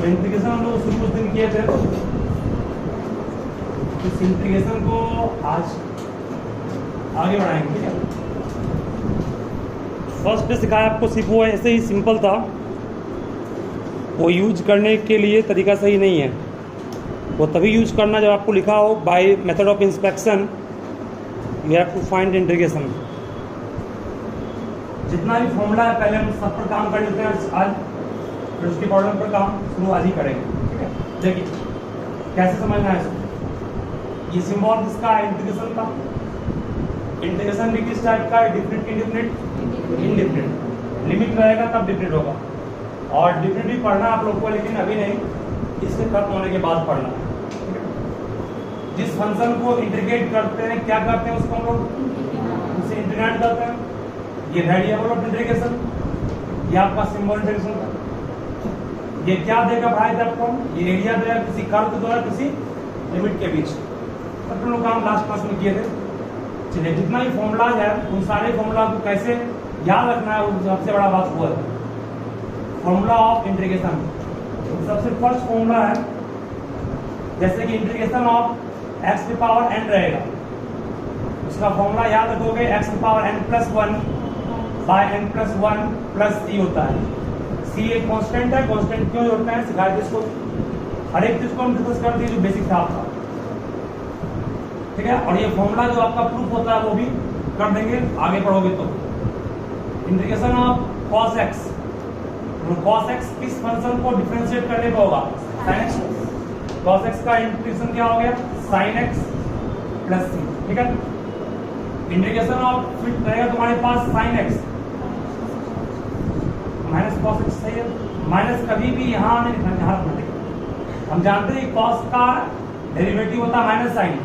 Integration हम लोग शुरू उस दिन किए थे, इस इंटीग्रेशन को आज आगे बढ़ाएंगे। ठीक है, फर्स्ट डे सिखाया आपको सिर्फ वो ऐसे ही सिंपल था, वो यूज करने के लिए तरीका सही नहीं है। वो तभी यूज करना जब आपको लिखा हो by method of inspection you have to find integration. जितना भी फॉर्मूला है पहले हम सब पर काम कर लेते हैं आज, फिर उसके प्रॉब्लम पर काम शुरू आज ही करेंगे। ठीक है, देखिए कैसे समझना है इसको। ये सिंबल किसका है? इंटीग्रेशन का। इंटीग्रेशन भी किस टाइप का है? Different, indifferent, indifferent. लिमिट रहेगा तब डिफरेंट होगा, और डिफरेंट भी पढ़ना आप लोग को, लेकिन अभी नहीं, इसके खत्म होने के बाद पढ़ना। जिस फंक्शन को इंटीग्रेट करते हैं क्या करते हैं उसको हम लोग उसे इंटीग्रेट करते हैं। ये वेरिएबल ऑफ इंटीग्रेशन, ये आपका सिंबल इंटीग्रेशन का। ये क्या देगा भाई आपको? ये एरिया देगा किसी कर्व के द्वारा किसी लिमिट के बीच। तो हम लोग काम लास्ट क्लास में किए थे। चलिए, जितना भी फॉर्मूला है उन सारे फॉर्मूला को कैसे याद रखना है वो सबसे बड़ा बात हुआ है। फॉर्मूला ऑफ इंटीग्रेशन, सबसे फर्स्ट फॉर्मूला है, जैसे कि इंटीग्रेशन ऑफ x की पावर n रहेगा, उसका फॉर्मूला याद रखोगे x की power n+1 bye n+1 plus c होता है। c एक कांस्टेंट है, कांस्टेंट क्यों होता है सिखाया थे इसको, हर एक चीज को हम डिस्कस करते हैं जो बेसिक था आपका। ठीक है, और ये फॉर्मूला जो आपका प्रूफ होता है वो भी कर देंगे आगे पढ़ोगे तो। Integration of cos x, cos x किस फंक्शन को डिफरेंशिएट करने का होगा? sin x। cos x का इंटीग्रेशन क्या हो गया? sin x plus c। ठीक है, इंटीग्रेशन ऑफ फिर रहेगा तुम्हारे पास sin x minus cos x। सही है, माइनस कभी भी यहाँ नहीं लिखना, यहाँ रखना। हम जानते हैं cos का डेरिवेटिव होता है माइनस साइन,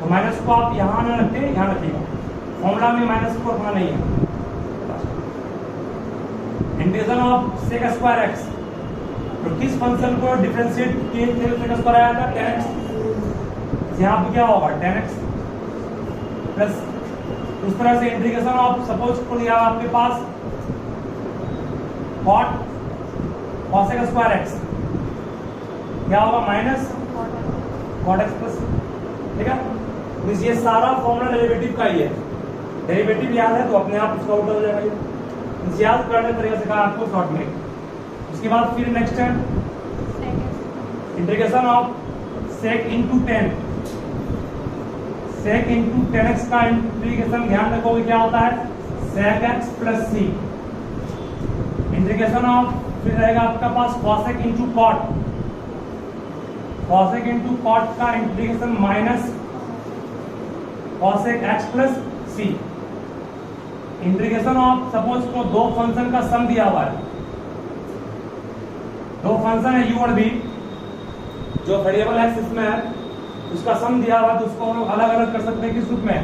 तो माइनस को आप यहाँ न रखते, यहाँ रखिएगा। फॉर्मूला में माइनस को रखना नहीं है। Integration of sec square x, तो किस फंक्शन को डिफरेंशिएट किए थे? sec स्क्वायर आया था tan x, यहाँ पे क्या होगा? tan x प्लस उस तरह से इंटीग्रेशन ऑफ सपोज को लिया आपके पास cos स्क्वायर x, क्या होगा? Minus cot x plus. ठीक है, तो ये सारा फॉर्मूला डेरिवेटिव का ही है। डेरिवेटिव याद है तो अपने आप उसका आउट हो जाएगा। ये याद करने तरीके से कहा आपको शॉर्ट में। उसके बाद फिर नेक्स्ट है integration of sec into tan, sec into tan x का इंटीग्रेशन ध्यान रखोगे क्या होता है? sec x plus c। Integration of फिर रहेगा आपका पास cosec into cot, cosec into cot का integration minus cosec x plus c। Integration of suppose को दो फंक्शन का सम दिया हुआ है, दो फंक्शन है u और v, जो वेरिएबल x इसमें है उसका सम दिया हुआ है, तो उसको हम लोग अलग अलग कर सकते हैं किस रूप में?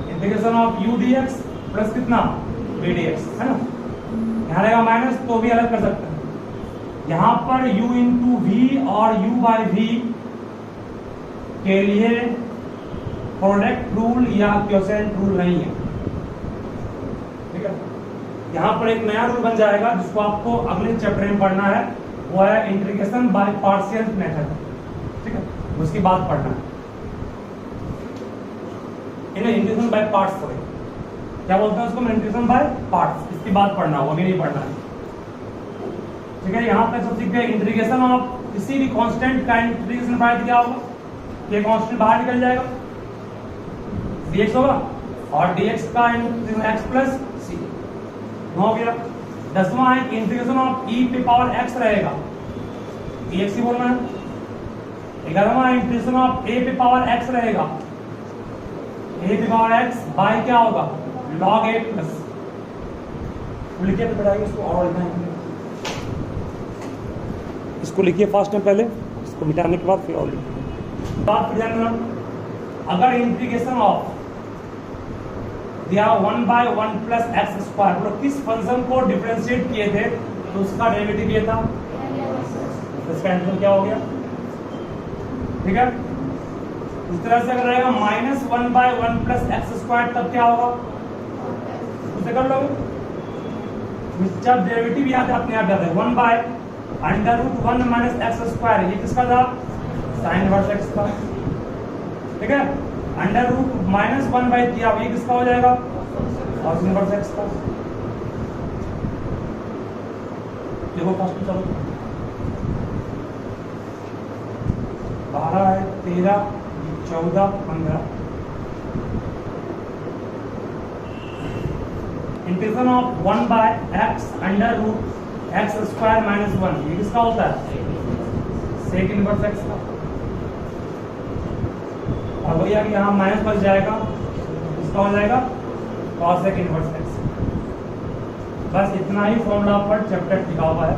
Integration of u dx plus कितना v dx, है ना। यहाँ रहेगा माइनस, तो भी अलग कर सकते हैं। यहाँ पर u इंटू v और u बाई v के लिए प्रोडक्ट रूल या क्वोशिएंट रूल नहीं है। ठीक है, यहाँ पर एक नया रूल बन जाएगा जिसको आपको अगले चैप्टर में पढ़ना है, वो है इंटीग्रेशन बाय पार्शियल मेथड। ठीक है, उसकी बात पढ़ना है, इन्हें इंटीग्रेशन बाय पार्ट्स सॉरी क्या बोलते हैं उसको? इंटीग्रेशन बाय पार्ट्स, इसकी बात पढ़ना, वो भी नहीं पढ़ना है। ठीक है, यहाँ तक सब सीख गए। इंटीग्रेशन ऑफ किसी भी कांस्टेंट का इंटीग्रेशन बाय क्या होगा? ये कांस्टेंट बाहर निकल जाएगा, dx होगा, और dx का x प्लस c हो गया। 10वां है कि इंटीग्रेशन ऑफ e पे पावर x रहेगा, dx ही बोलना है। 11वां इंटीग्रेशन ऑफ a पे पावर x रहेगा, a पे पावर x बाय क्या होगा? log a plus. लिखिए तो बढ़ाइए इसको, और लिखना है इसको, लिखिए फास्ट में पहले, इसको मिटाने के बाद फिर और लिखिए। बात पर ध्यान देना, अगर इंटीग्रेशन ऑफ दिया 1/1 प्लस एक्स स्क्वायर, मतलब किस फंक्शन को डिफरेंशिएट किए थे तो उसका डेरिवेटिव ये था, इसका आंसर क्या हो गया? ठीक है, इस तरह से अगर रहेगा -1/1 प्लस एक्स स्क्वायर, तब क्या होगा? उसे कर लोगे, जब डेरिवेटिव याद है अपने आप याद है, 1/1 under root 1 minus X square, ये किसका था? साइन इनवर्स एक्स का, ठीक है। अंडर रूट माइनस 1/3, अब ये किसका हो जाएगा? कॉस इनवर्स एक्स का। देखो फर्स्ट चलो, 12 है, 13, 14, 15। Integration of 1/x under root X square minus 1, ये किसका होता है? सेक इनवर्स एक्स का। अब भैया कि यहाँ माइनस बच जाएगा, इसका हो जाएगा कॉस सेक इनवर्स एक्स। बस इतना ही फॉर्मूला पर चैप्टर लिखा हुआ है।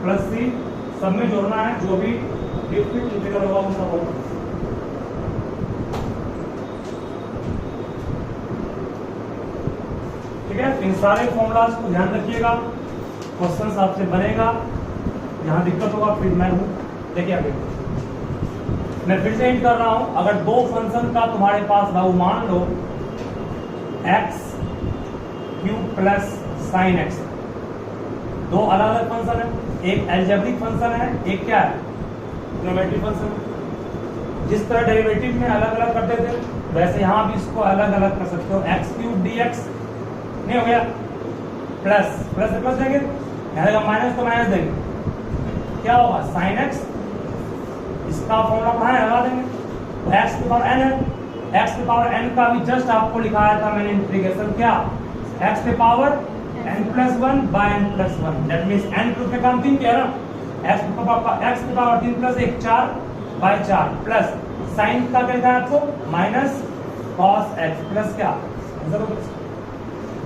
प्लस सी सब में जोड़ना है, जो भी डिफरेंट इंटीग्रल होगा वो सब होगा। ठीक है, इन सारे फॉर्मूलाज को ध्यान रखिएगा, क्वेश्चन आपसे बनेगा। यहाँ दिक्कत होगा फिर मैं हूँ, देखिए अभी मैं फिर से हिंट कर रहा हूँ। अगर दो फंक्शन का तुम्हारे पास भाव मान लो X cube plus sine X, दो अलग अलग फंक्शन है, एक अलजेब्रिक फंक्शन है, एक क्या है? ट्रिग्नोमेट्रिक फंक्शन है। जिस तरह डेरिवेटिव में अलग अलग करते थे वैसे यहाँ भी इसको अलग अलग कर सकते हो। एक्स क्यूब डी एक्स नहीं हो गया, प्लस प्लस से प्लस देंगे, यहाँ माइनस तो माइनस देंगे, क्या होगा? Sine x. इसका फॉर्मूला कहाँ है? लगा देंगे। एक्स की पावर एन है, एक्स की पावर एन का भी जस्ट आपको लिखाया था मैंने इंटीग्रेशन, क्या? एक्स की power n plus 1 by n plus 1, that means n के रूप में काम 3 किया ना, x की power 3 plus 1 4 by 4 plus sine का क्या लिखा है आपको? माइनस cos x प्लस क्या?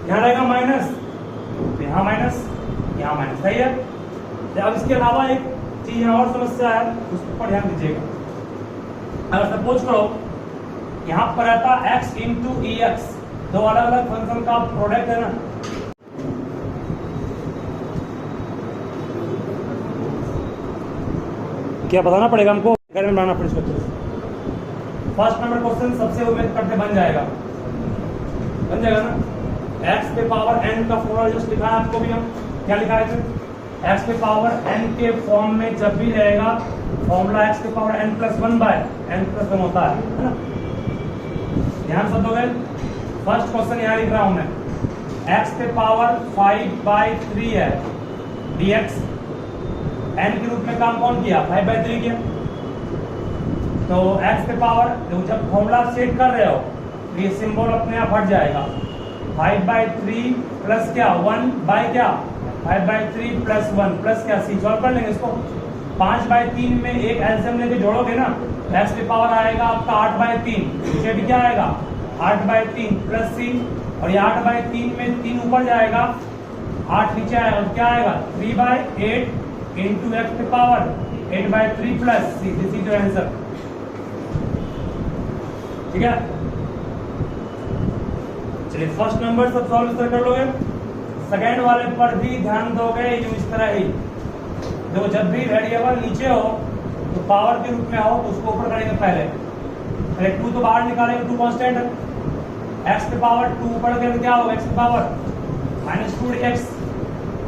यहाँ रहेगा माइनस, यहाँ माइनस, यहाँ माइनस, सही है। अब इसके अलावा एक चीज यहाँ और समस्या है, उसके ऊपर ध्यान दीजिएगा। अगर सपोज करो यहाँ पर रहता x इंटू ई एक्स, दो अलग अलग फंक्शन का प्रोडक्ट है ना, क्या बताना पड़ेगा हमको, घर में बनाना पड़ेगा। फर्स्ट नंबर क्वेश्चन सबसे उम्मीद करते बन जाएगा ना। x पे पावर n का फॉर्मूला जस्ट लिखा है आपको भी, हम क्या लिखा है? x पे पावर n के फॉर्म में जब भी रहेगा फॉर्मूला x पे power n plus 1 by n plus 1 होता है ना। ध्यान सब दोगे। फर्स्ट क्वेश्चन यहाँ लिख रहा हूं मैं, x पे पावर 5/3 है dx, n के रूप में काम कौन किया? 5/3 किया। तो x पे पावर जब फॉर्मूला सेट कर रहे हो तो ये सिंबल अपने आप हट जाएगा। 5/3 प्लस क्या? 1 बाय क्या? 5/3 प्लस 1 प्लस क्या? सी सॉल्व कर लेंगे इसको। 5/3 में एक एलसीएम लेके जोड़ोगे ना, एक्स पे पावर आएगा आपका 8/3, नीचे भी क्या आएगा? 8/3 प्लस सी, और ये 8/3 में 3 ऊपर जाएगा, 8 नीचे आएगा, और क्या आएगा? 3/8 इंटू एक्स पे power 8/3 plus C, this is your answer. ठीक है, चलिए फर्स्ट नंबर सब सॉल्व कर लोगे। सेकेंड वाले पर भी ध्यान दोगे, यूं इस तरह ही देखो, जब भी वेरिएबल नीचे हो तो पावर के रूप में हो तो उसको ऊपर करेंगे पहले 2 तो बाहर निकालेंगे, 2 कांस्टेंट है, x पे पावर 2 ऊपर करके क्या होगा? x पे पावर -2 dx,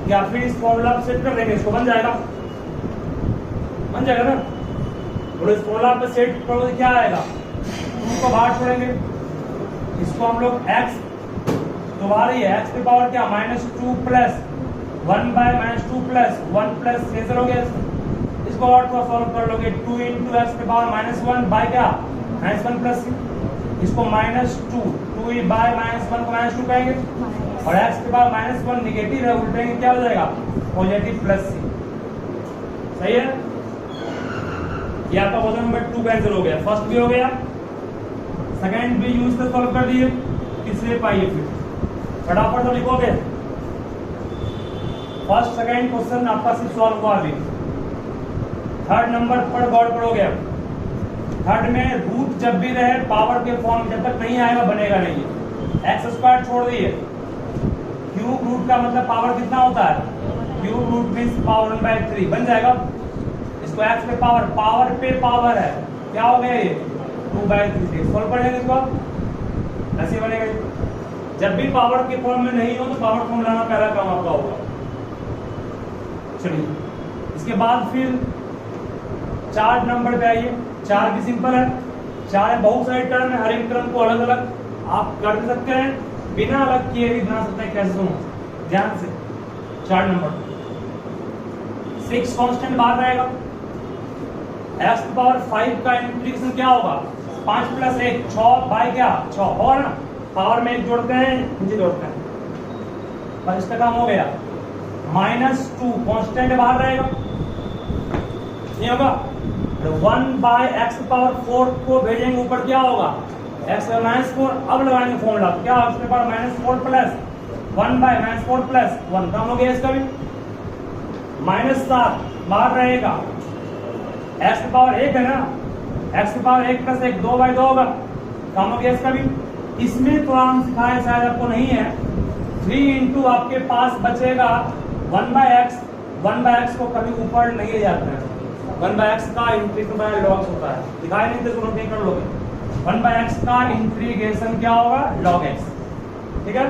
या फिर इस फॉर्मूला सेट कर देंगे, इसको बन जाएगा ना। और इस फॉर्मूला पे सेट करोगे क्या आएगा? 2 को बाहर छोड़ेंगे, इसको हम लोग x तो बाहर ही है, x पे पावर क्या? -2 plus 1 by -2 plus 1 plus cancel हो गया, इसको और थोड़ा सॉल्व कर लोगे। 2 इंटू एक्स पे पावर -1 बाय क्या? -1 प्लस, इसको -2 बाय -1 को -2 कहेंगे, और एक्स पे पावर -1 निगेटिव है, उल्टेंगे क्या हो जाएगा? पॉजिटिव प्लस सी। सही है, ये आपका क्वेश्चन नंबर 2 कैंसिल हो गया। फर्स्ट भी हो गया, सेकंड भी यूज से सॉल्व कर दिए, तीसरे पाइए फिर फटाफट तो लिखोगे। फर्स्ट सेकंड क्वेश्चन आपका सिर्फ सॉल्व हुआ अभी। थर्ड नंबर पर गौर करोगे। थर्ड में रूट जब भी रहे पावर के फॉर्म जब तक नहीं आएगा बनेगा नहीं। एक्स स्क्वायर छोड़ दिए, क्यूब रूट का मतलब पावर कितना होता है? क्यूब रूट मीन्स पावर 1/3 बन जाएगा। इसको एक्स पे पावर पे पावर है, क्या हो गया ये? 2/3 सोल्व कर लेंगे इसको, ऐसे बनेगा। जब भी पावर के फॉर्म में नहीं हो तो पावर फॉर्म लाना पहला काम आपका होगा। चलिए इसके बाद फिर 4 नंबर पे आइए। 4 भी सिंपल है, 4 बहुत सारे टर्म है, हर एक टर्म को अलग अलग आप कर भी सकते हैं, बिना अलग किए भी बना सकते हैं। कैसे सुनो ध्यान से। 4 नंबर 6 कांस्टेंट बाहर रहेगा। x पावर 5 का इंटीग्रेशन क्या होगा? 5 + 1 6 बाय क्या 6 और ना पावर में 1 जोड़ते हैं नीचे जोड़ते हैं, बस इसका काम हो गया। -2 कांस्टेंट बाहर रहेगा, नहीं होगा। 1/x पावर 4 को भेजेंगे ऊपर, क्या होगा? x -4। अब लगाएंगे फॉर्मूला, क्या x पावर -4 + 1/-4 + 1 काम हो गया इसका भी। -7 बाहर रहेगा, x पावर 1 है ना, x पावर 1 + 1 2/2 होगा, काम हो गया इसका भी। इसमें थोड़ा हम सिखाए शायद आपको नहीं है, 3 × आपके पास बचेगा 1/x। 1/x को कभी ऊपर नहीं ले जाते हैं, 1/x का इंटीग्रेशन बाय log होता है, दिखाई नहीं तो नोट नहीं कर लोगे। 1/x का इंटीग्रेशन क्या होगा? log x, ठीक है।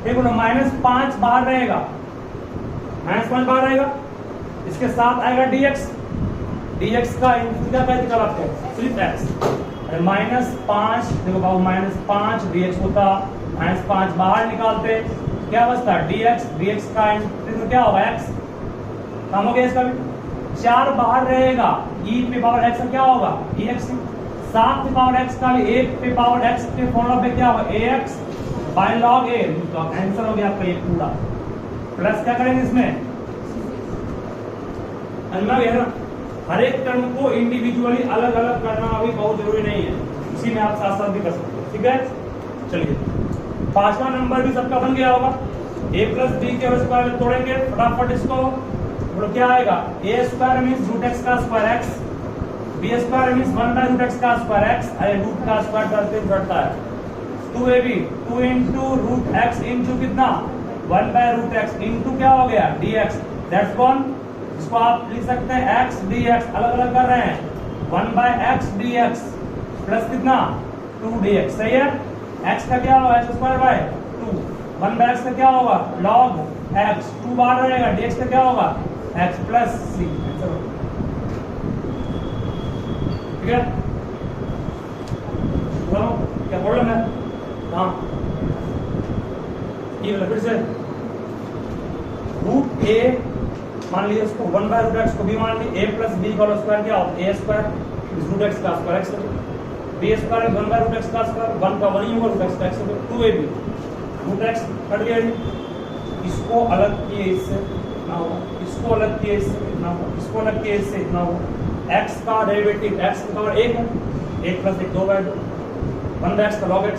फिर बोलो -5 बाहर रहेगा, -5 बाहर रहेगा, इसके साथ आएगा dx। dx का इंटीग्रेशन क्या कहते हैं आपको? सिर्फ x। -5 देखो बाबू, -5 dx होता, -5 बाहर निकालते क्या बचता? dx। dx का इंटीग्रेशन क्या होगा? x, काम हो गया इसका भी। 4 बाहर रहेगा, e पे पावर x क्या होगा? ex। 7 पे पावर x का भी 1 पे पावर x के फॉर्मूला पे क्या होगा? ax by log a। तो आंसर हो गया आपका ये पूरा। प्लस क्या करेंगे इसमें? ना हर एक टर्म को इंडिविजुअली अलग अलग करना अभी बहुत जरूरी नहीं है, इसी में आप साथ साथ भी कर सकते हो, ठीक है। चलिए 5वां नंबर भी सबका बन गया होगा। a + b के स्क्वायर में तोड़ेंगे फटाफट इसको, तो क्या आएगा? a² मींस √x का square x, b² means 1/√x का स्क्वायर x, अरे रूट का स्क्वायर करते घटता है। 2ab 2 × √x इंटू कितना? 1/√x इंटू क्या हो गया? dx। That's one. इसको आप लिख सकते हैं x dx, अलग अलग कर रहे हैं। 1/x dx प्लस कितना? 2 dx, सही है। x का क्या होगा? x²/2। 1/x का क्या होगा? log x। 2 बाहर रहेगा, dx का क्या होगा? x + c। ठीक है, चलो क्या प्रॉब्लम है? हाँ ये फिर से √a मान लीजिए इसको 1/√x को भी मान लीजिए, a + b का स्क्वायर क्या होता है? a² √x का स्क्वायर x, b² 1/√x का स्क्वायर 1 का 1 ही होगा, √x का x। 2ab √x कट गया जी, इसको अलग किए इससे इतना होगा, इसको अलग किए इससे इतना होगा, इसको अलग किए इससे इतना होगा। x का डेरिवेटिव x की पावर 1 है, 1 + 1 2/2, 1/x का log x।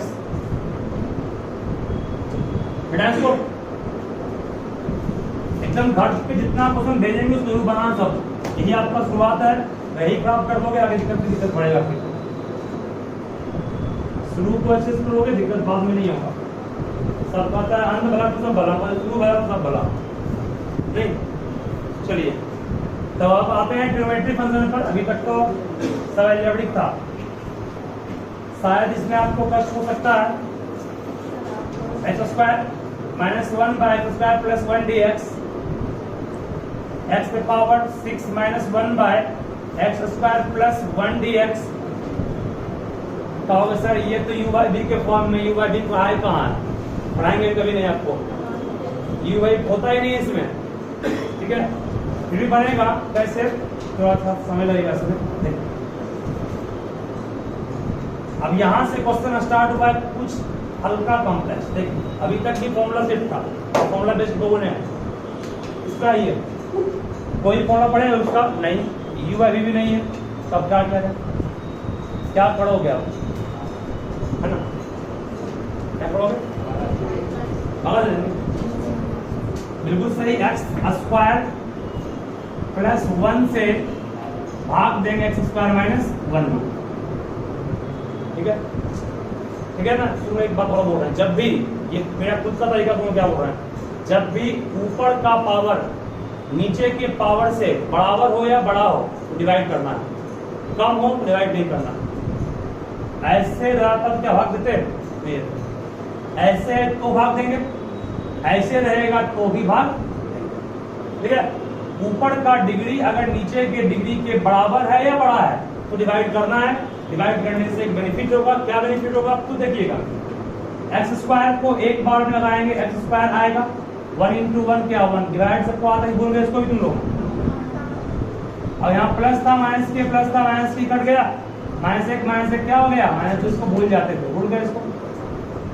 इसको एकदम घट पे जितना क्वेश्चन भेजेंगे उसको जरूर बनाना सब, यही आपका शुरुआत है, वही प्राप्त कर दोगे, आगे दिक्कत पड़ेगा। फिर शुरू को अच्छे से करोगे, दिक्कत बाद में नहीं होगा। सब कहता है अंत भला तो सब भला, शुरू भला तो सब भला नहीं। चलिए तो अब आते हैं ट्रिग्नोमेट्री फंक्शन पर। अभी तक तो सब अलजेब्रिक था, शायद इसमें आपको कष्ट हो सकता है। x² -1/x² + 1 dx, x पे पावर 6 - 1/x² + 1 dx। कहोगे सर ये तो u/b के फॉर्म में, u/b को आए कहाँ है? पढ़ाएंगे कभी नहीं आपको, u/b होता ही नहीं इसमें, ठीक है। फिर भी बनेगा कैसे, थोड़ा सा समय लगेगा इसमें। अब यहाँ से क्वेश्चन स्टार्ट हुआ है कुछ हल्का कॉम्प्लेक्स। देखिए अभी तक भी फॉर्मूला सेट था, फॉर्मूला बेस्ड लोगों ने इसका ये कोई फॉर्मूला पढ़े उसका नहीं, u/v भी नहीं है, तब क्या करें? क्या पढ़ोगे आप, है ना? क्या पढ़ोगे? बिल्कुल सही, x² + 1 से भाग देंगे x² - 1। ठीक है, ठीक है ना। तुम एक बात और बोल रहे हैं, जब भी ये मेरा खुद का तरीका, तुम क्या बोल रहे हैं, जब भी ऊपर का पावर नीचे के पावर से बराबर हो या बड़ा हो तो डिवाइड करना है, कम हो तो डिवाइड नहीं करना। ऐसे धरातल क्या भाग देते हैं, ऐसे है तो भाग देंगे, ऐसे रहेगा तो भी भाग, ठीक है। ऊपर का डिग्री अगर नीचे के डिग्री के बराबर है या बड़ा है तो डिवाइड करना है। डिवाइड करने से एक बेनिफिट होगा। क्या बेनिफिट होगा आप तो देखिएगा, एक्स स्क्वायर को एक बार में लगाएंगे, एक्स स्क्वायर आएगा, 1 into 1 क्या 1, डिवाइड सबको आता है, भूल गए इसको भी तुम लोग। और यहाँ प्लस था माइनस के, प्लस था माइनस की, कट गया, माइनस एक क्या हो गया माइनस, तो इसको भूल जाते थे, भूल गए इसको।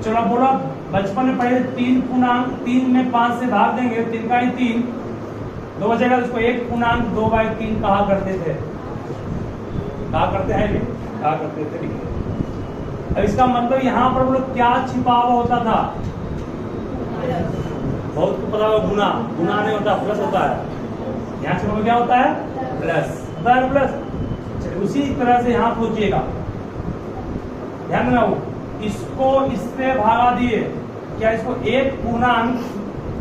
चलो बोलो, बचपन में पढ़े 3 पूर्णांक, 3 में 5 से भाग देंगे, 3 का ही 3, 2 बचेगा, उसको 1 पूर्णांक 2/3 कहा करते थे, कहा करते हैं, कहा करते थे। अब इसका मतलब यहाँ पर बोलो क्या छिपा हुआ होता था, बहुत को पता होगा, गुना, गुना नहीं होता, प्लस होता है। यहाँ छिपा क्या होता है, प्लस होता है, प्लस। उसी तरह से यहाँ सोचिएगा, ध्यान में रहो, इसको इससे भागा दिए, क्या इसको 1 पूर्णांक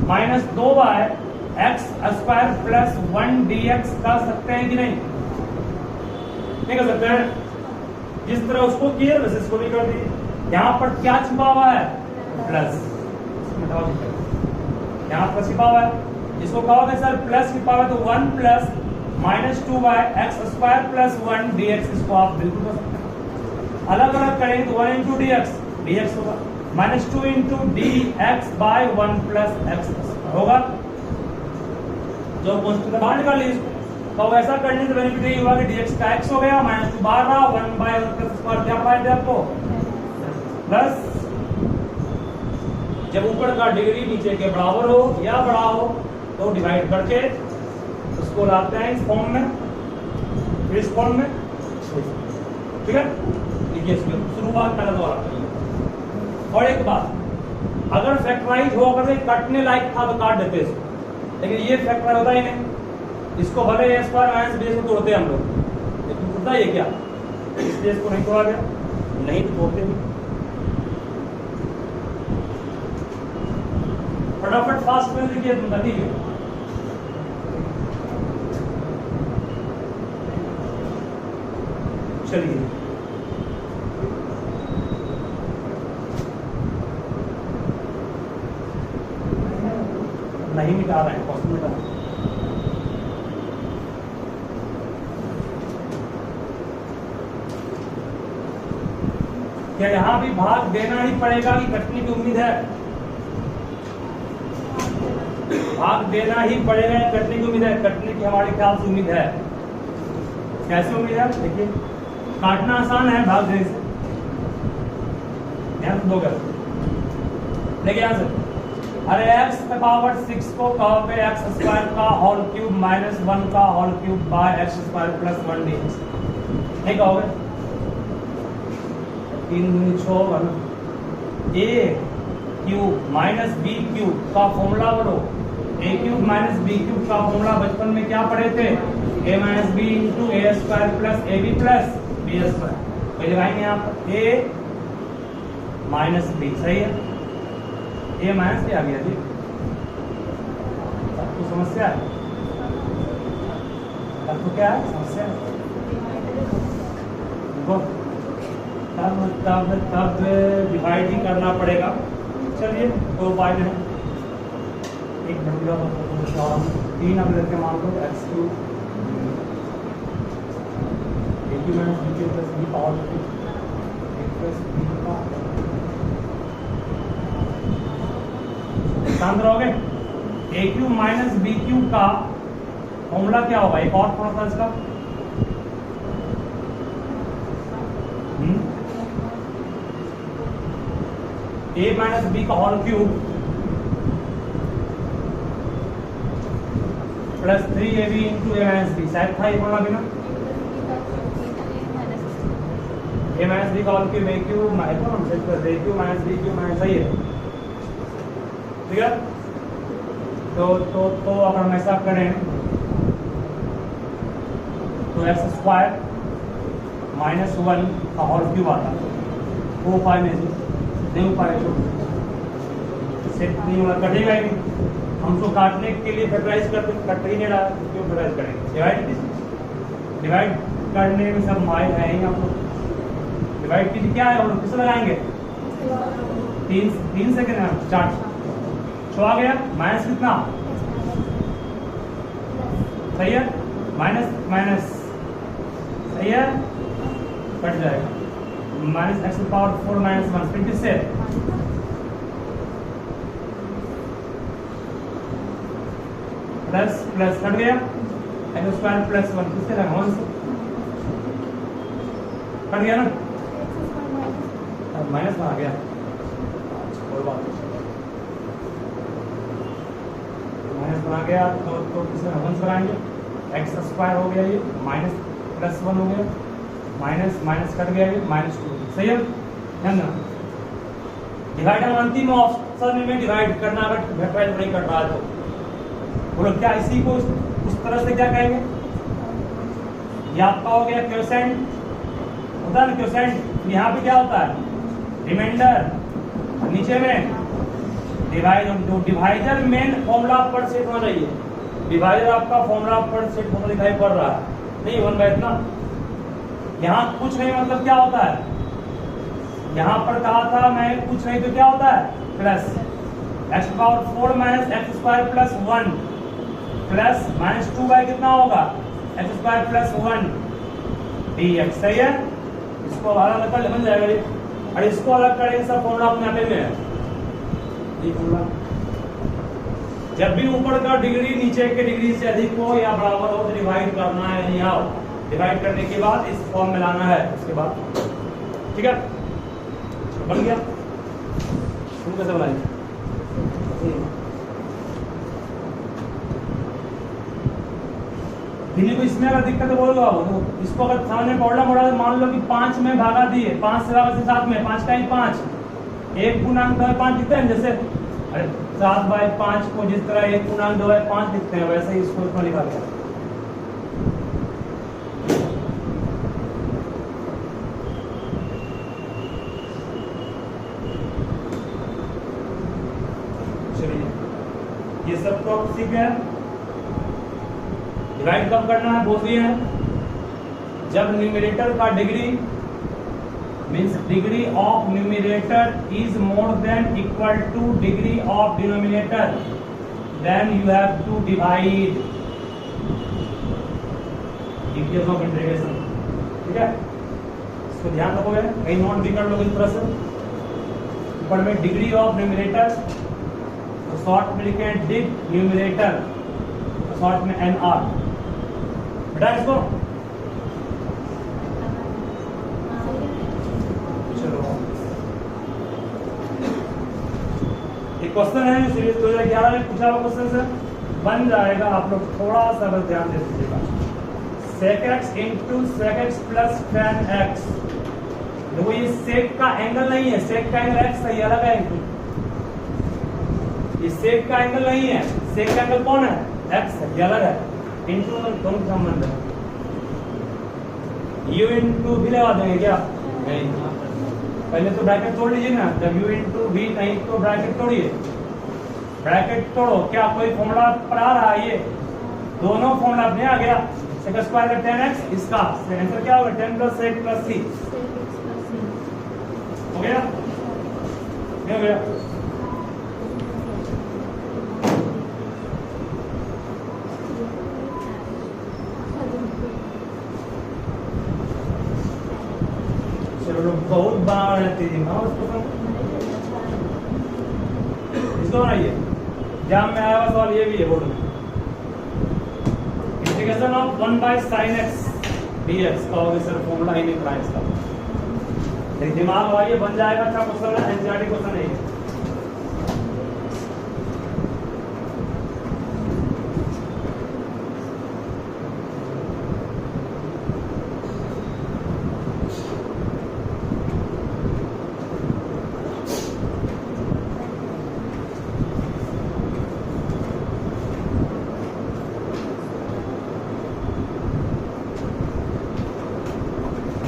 -2/x² प्लस 1 dx कर सकते हैं कि नहीं, नहीं कर सकते हैं। जिस तरह उसको किए वैसे इसको भी कर दिए। यहाँ पर क्या छिपा हुआ है, प्लस, यहाँ पर छिपा हुआ है, इसको कहोगे सर प्लस छिपा हुआ है तो 1 प्लस -2/x² प्लस 1 dx, इसको आप बिल्कुल कर सकते हैं। अलग अलग करेंगे तो 1 into dx होगा, -2 into dx/1 प्लस x होगा, जो कॉन्स्टेंट बांट कर लीजिए। तो ऐसा करने से बेनिफिट ये हुआ कि dx का x हो गया, -2 बाहर रहा, 1/1 प्लस स्क्वायर क्या पाए थे आपको, प्लस। जब ऊपर का डिग्री नीचे के बराबर हो या बड़ा हो तो डिवाइड करके उसको लाते हैं इस फॉर्म में, फिर इस फॉर्म में, ठीक है। देखिए शुरुआत पहले दोबारा। और एक बात, अगर फैक्टराइज हो, अगर कटने लायक था तो काट देते इसको, लेकिन ये फैक्टराइज होता ही नहीं, इसको भले a² - b को तोड़ते हैं हम लोग, लेकिन टूटता है क्या, इसलिए इसको नहीं तोड़ा गया, नहीं तो तोड़ते भी। फटाफट फास्ट में लिखिए, तुम ठीक है। चलिए नहीं मिटा रहे हैं, क्वेश्चन मिटा रहे हैं। क्या यहाँ भी भाग देना ही पड़ेगा कि कटने की उम्मीद है, भाग देना ही पड़ेगा, कटने की उम्मीद है, कटने की हमारे ख्याल से उम्मीद है। कैसे उम्मीद है, देखिए काटना आसान है, भाग देने से ध्यान दोगे, लेकिन यहाँ से अरे x⁻6 को कहोगे x² का होल क्यूब -1 का whole cube by x² plus 1 dx, नहीं कहोगे, 3 × 6 a³ - b³ का फॉर्मूला बोलो, a³ - b³ का फॉर्मूला बचपन में क्या पढ़े थे, a - b × a² plus ab plus b²। तो लगाएंगे यहाँ पर a - b, सही है, a माइनस क्या आ गया जी, सबको समस्या है, सबको क्या है समस्या है, तब डिवाइड ही करना पड़ेगा। चलिए तो उपाय में एक नंबर 3 अब लेके मान लो x³ a³ - b³ plus b power शांत रहोगे। a³ - b³ का फॉर्मूला क्या होगा, एक और थोड़ा सा इसका, a - b का whole cube plus 3ab × a - b, शायद था ये फॉर्मूला भी ना, a - b का होल क्यूब a³ - b³ सही है, ठीक है। तो अगर हम ऐसा करें तो x² -1 का होल क्यूब आता है, वो उपाय में नहीं उपाय सेट नहीं होगा, कटेगा ही नहीं, हमको काटने के लिए फैक्टराइज करते, कट ही नहीं रहा, क्यों फैक्टराइज करेंगे, डिवाइड करने में सब माइल है ही, आपको डिवाइड कीजिए, क्या है हम लोग किस लगाएंगे, तीन सेकेंड है स्टार्ट। शो आ गया माइनस कितना सही है, माइनस माइनस सही है, कट जाएगा माइनस एक्स पावर 4 माइनस 1 फिर से प्लस प्लस कट गया एक्स स्क्वायर प्लस 1 किससे लगा 1 से कट गया ना, अब माइनस आ गया कोई बात नहीं, माइनस बना गया तो किसमें 1 से लगाएंगे एक्स स्क्वायर हो गया ये माइनस प्लस 1 हो गया माइनस माइनस कट गया ये माइनस 2 सही है ना। डिवाइड हम अंतिम ऑप्शन में डिवाइड करना अगर फैक्टराइज नहीं कर रहा है तो बोलो क्या इसी को उस तरह से क्या कहेंगे, ये आपका हो गया क्वोशिएंट होता है ना, क्वोशिएंट यहाँ पे क्या होता है रिमाइंडर, नीचे में डिवाइड जो डिवाइडर मेन फॉर्मूला पर सेट होना चाहिए, डिवाइडर आपका फॉर्मूला पर सेट होना दिखाई पड़ रहा है नहीं 1/, इतना यहाँ कुछ नहीं मतलब क्या होता है, यहाँ पर कहा था मैं कुछ नहीं तो क्या होता है plus x power 4 minus X square plus 1 plus minus 2 by कितना होगा एक्स स्क्वायर प्लस 1 dx सही है। इसको अलग कर बन जाएगा ये, और इसको अलग करेंगे सब फॉर्मूला अपने आप में है ये फॉर्मूला, जब भी ऊपर का डिग्री नीचे के डिग्री से अधिक हो या बराबर हो तो डिवाइड करना है, नहीं आओ डिवाइड करने के बाद इस फॉर्म में लाना है उसके बाद, ठीक है बन गया। तुम कैसे बनाएंगे किसी को इसमें अगर दिक्कत है बोलो तो इसको अगर सामने पढ़ना पड़ा तो मान लो कि 5 में भागा दिए 5 से भागा से 7 में 5 का ही 5 1 पूर्णांक 2/5 लिखते हैं जैसे, अरे 7/5 को जिस तरह 1 पूर्णांक 2/5 लिखते हैं वैसे ही इसको इसमें लिखा गया। चलिए ये सब तो सीख गए, डिवाइड कब करना है बोल दिए हैं, जब न्यूमरेटर का degree means degree of numerator is more than equal to degree of denominator then you have to divide equation of integration, ठीक है इसको ध्यान रखोगे कहीं नोट भी कर लोगे इस तरह से, ऊपर में डिग्री ऑफ न्यूमरेटर तो शॉर्ट में लिखें डिग न्यूमरेटर तो शॉर्ट में NR बेटा इसको चलो एक क्वेश्चन है सीरीज 2011 में पूछा हुआ क्वेश्चन से बन जाएगा, आप लोग थोड़ा सा बस ध्यान दे दीजिएगा। sec x into sec x plus tan x, देखो ये sec का एंगल नहीं है, sec का एंगल x है, ये अलग है, ये sec का एंगल नहीं है, sec का एंगल कौन है x है, ये अलग है, इंटू दोनों संबंध है, u इंटू भी लगा देंगे क्या नहीं, पहले तो ब्रैकेट तोड़ लीजिए ना, जब u इंटू भी नहीं तो ब्रैकेट तोड़िए, ब्रैकेट तोड़ो क्या कोई फॉर्मूला पर आ रहा है, ये दोनों फॉर्मूला अपने आ गया, sec स्क्वायर का 10x इसका आंसर क्या होगा 10 + sec + c हो गया, हो गया बहुत बार इसको बनाइए, एग्जाम में आया हुआ सवाल ये भी है बोर्ड में, integration of 1/sin x dx का होगा सर फॉर्मूला ही नहीं पढ़ा इसका, दिमाग लगाइए बन जाएगा, अच्छा क्वेश्चन है, एनसीईआरटी क्वेश्चन है।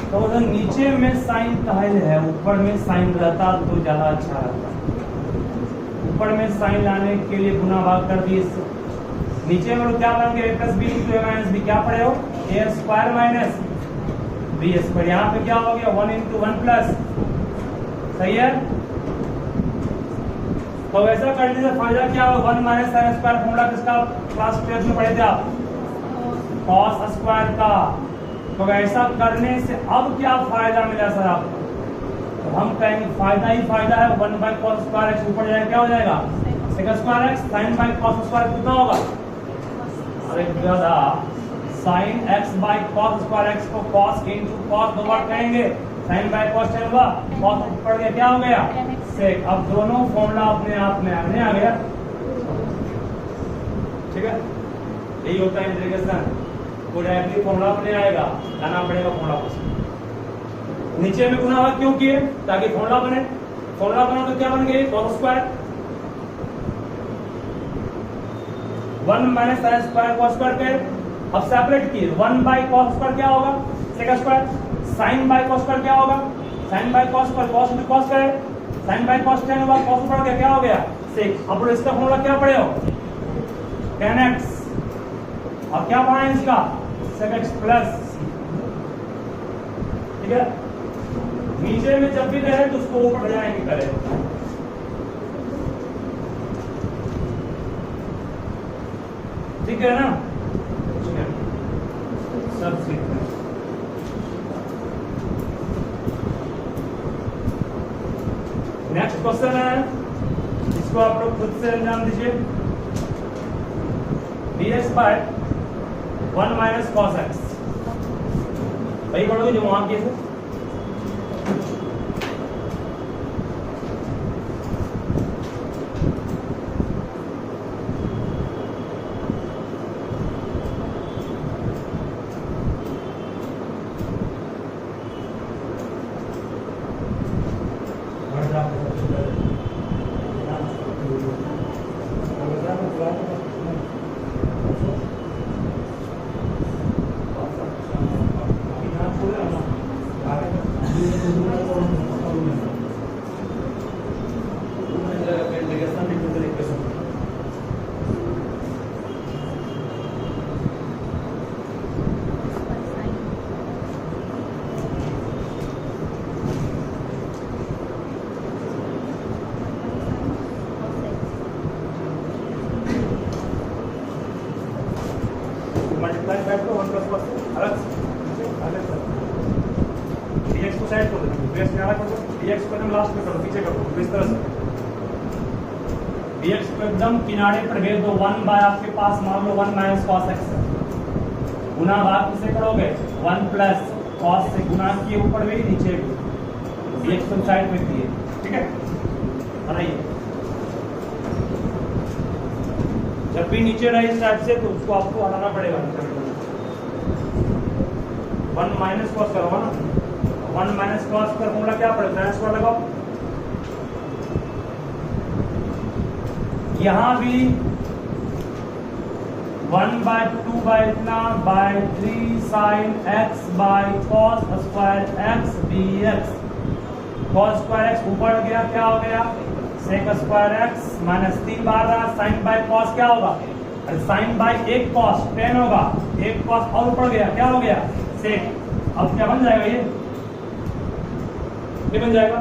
तो नीचे में साइन काहे है, ऊपर में साइन रहता तो ज्यादा अच्छा रहता, ऊपर में साइन लाने के लिए गुना भाग कर दिए, नीचे में क्या बन गया a + b × a - b क्या पड़े हो a² - b², यहाँ पे क्या हो गया 1 × 1 प्लस, सही है तो ऐसा करने से फायदा क्या होगा, 1 माइनस साइन स्क्वायर फॉर्मूला किसका क्लास 12 में पढ़े थे आप, कॉस स्क्वायर का। तो ऐसा करने से अब क्या फायदा मिला सर आपको, तो हम कहेंगे फायदा ही फायदा है, 1 बाई कॉस स्क्वायर एक्स ऊपर जाएगा क्या हो जाएगा sec square X, sine by cos square कितना होगा, अरे दादा sine X by cos square X को कॉस इनटू कॉस दो बार कहेंगे, साइन बाई कॉस टेन हुआ, कॉस ऊपर गया क्या हो गया सेक। अब दोनों फॉर्मूला अपने आप में आने आ गया, ठीक है, यही होता है इंटीग्रेशन, वो डायरेक्टली फॉर्मूला अपने आएगा, लाना पड़ेगा फॉर्मूला को। नीचे में गुना हुआ क्यों किए, ताकि फॉर्मूला बने, फॉर्मूला बना तो क्या बन गई cos square, 1 minus sine square cos square के, अब सेपरेट किए 1 बाई कॉस स्क्वायर क्या होगा sec square, sine by cos square क्या होगा sine by cos square, cos into cos करे, साइन बाई कॉस टेन हुआ, कॉस ऊपर गया क्या हो गया सेक। अब इसका फॉर्मूला क्या पढ़े हो tan x, अब क्या पढ़ा है इसका sec x प्लस, ठीक है। नीचे में जब भी रहे तो उसको ऊपर जाएंगे करे, ठीक है ना, सब ठीक है। नेक्स्ट क्वेश्चन है, इसको आप लोग खुद से अंजाम दीजिए, dx by 1 minus cos x, वही पढ़ोगे जो वहां किए थे, मल्टीप्लाई बैक को 1 प्लस अलग dx को साइड कर दो, dx में अलग कर दो, dx को एकदम लास्ट में करो, पीछे कर दो, इस तरह से dx को एकदम किनारे पर भेज दो, 1 बाय आपके पास मान लो 1 माइनस cos x है, गुना भाग किसे करोगे 1 प्लस cos से गुना किए ऊपर भी नीचे भी, dx को साइड में दिए, ठीक है। बनाइए, जब भी नीचे रहे इस टाइप से तो उसको आपको हटाना पड़ेगा, 1 माइनस कॉस करो ना, 1 माइनस कॉस का फॉर्मूला क्या पड़ेगा साइन स्क्वायर लगाओ, यहां भी 1 बाय 2 बाय इतना by 3 sine x by cos square x dx, cos square x ऊपर गया क्या हो गया सेक स्क्वायर x माइनस 3 बार रहा, साइन बाय कॉस क्या होगा, साइन बाय एक कॉस टेन होगा, एक कॉस और ऊपर गया क्या हो गया सेक। अब क्या बन जाएगा ये बन जाएगा,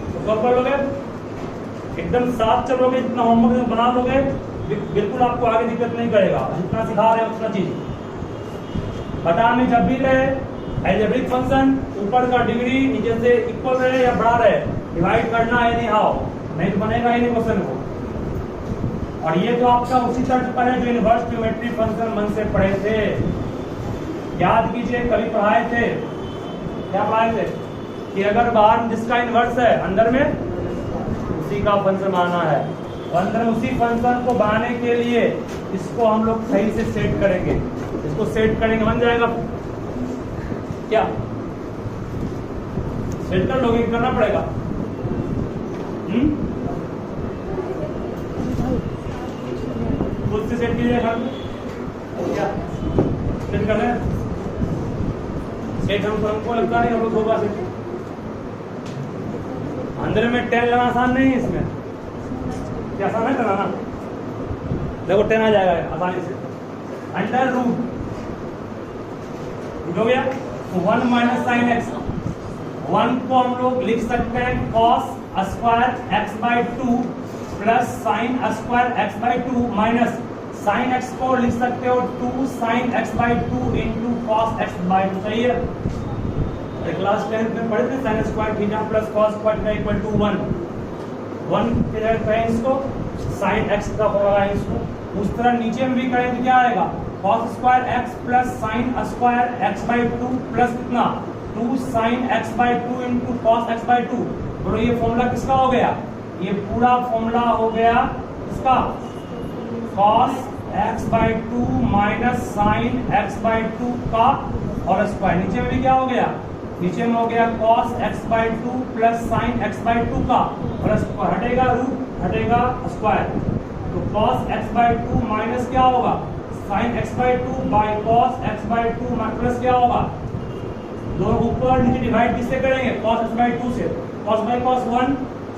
तो सॉल्व कर लोगे, एकदम साथ चलोगे, जितना होमवर्क बना लोगे बिल्कुल आपको आगे दिक्कत नहीं करेगा, जितना सिखा रहे हैं उतना चीज बता में जब भी रहे एल्जेब्रिक फंक्शन ऊपर का डिग्री नीचे से इक्वल रहे या बड़ा रहे, डिवाइड करना है नहीं हाउ, नहीं तो बनेगा ही नहीं क्वेश्चन को। और ये तो आपका उसी तर्ज पर है जो इनवर्स ज्योमेट्री फंक्शन मन से पढ़े थे, याद कीजिए कभी पढ़ाए थे, क्या पढ़ाए थे कि अगर बाहर जिसका इनवर्स है अंदर में उसी का फंक्शन आना है, अंदर में उसी फंक्शन को बनाने के लिए इसको हम लोग सही से सेट करेंगे, इसको सेट करेंगे बन जाएगा, क्या सेट कर लोगे, करना पड़ेगा, खुद से सेट कीजिएगा, क्या सेट करना है, सेट हमको लगता नहीं हम लोग होगा सेट, अंदर में 10 लेना आसान नहीं है, इसमें क्या आसान है करना ना, देखो 10 आ जाएगा आसानी से, अंडर रूट हो गया, 1 माइनस साइन एक्स, 1 को हम लोग लिख सकते हैं cos square x/2 plus sin square x/2 minus sin x को लिख सकते हो 2 sin x/2 into cos x/2। सही है? क्लास 10 में पढ़े थे sin square theta plus cos square theta equal to 1 के जगह करें इसको sin x का होगा इसको। उस तरह नीचे में भी करें तो क्या आएगा cos square x plus sin square x/2 plus कितना 2 sin x/2 into cos x/2। बोलो ये फॉर्मूला किसका हो गया? ये पूरा फॉर्मूला हो गया इसका cos x/2 minus sin x/2 का और स्क्वायर। नीचे में भी क्या हो गया? नीचे में हो गया cos x/2 plus sin x/2 का और स्क्वायर। हटेगा रूट हटेगा स्क्वायर, तो cos x/2 माइनस क्या होगा sin x/2 bye cos x/2 plus क्या होगा दोनों ऊपर नीचे डिवाइड किससे करेंगे cos x/2 से। cos by cos 1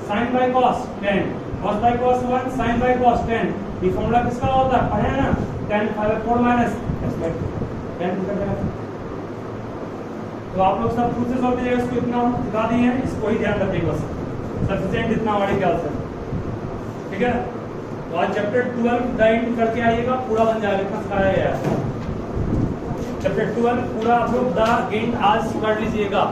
sin by cos 10 cos by cos 1 sin by cos 10। ये फॉर्मूला किसका होता है पढ़े ना 10 4 माइनस x/2 10 कर देगा। तो आप लोग सब खुद से सॉल्व कीजिएगा, इसको इतना हम दिखा दिए हैं, इसको ही ध्यान रखिएगा बस सफिशिएंट इतना हमारे ख्याल से। ठीक है, तो आज चैप्टर 12 द एंड करके आइएगा, पूरा बन जाएगा इतना सिखाया गया है। चैप्टर 12 पूरा आप लोग द एंड आज कर लीजिएगा।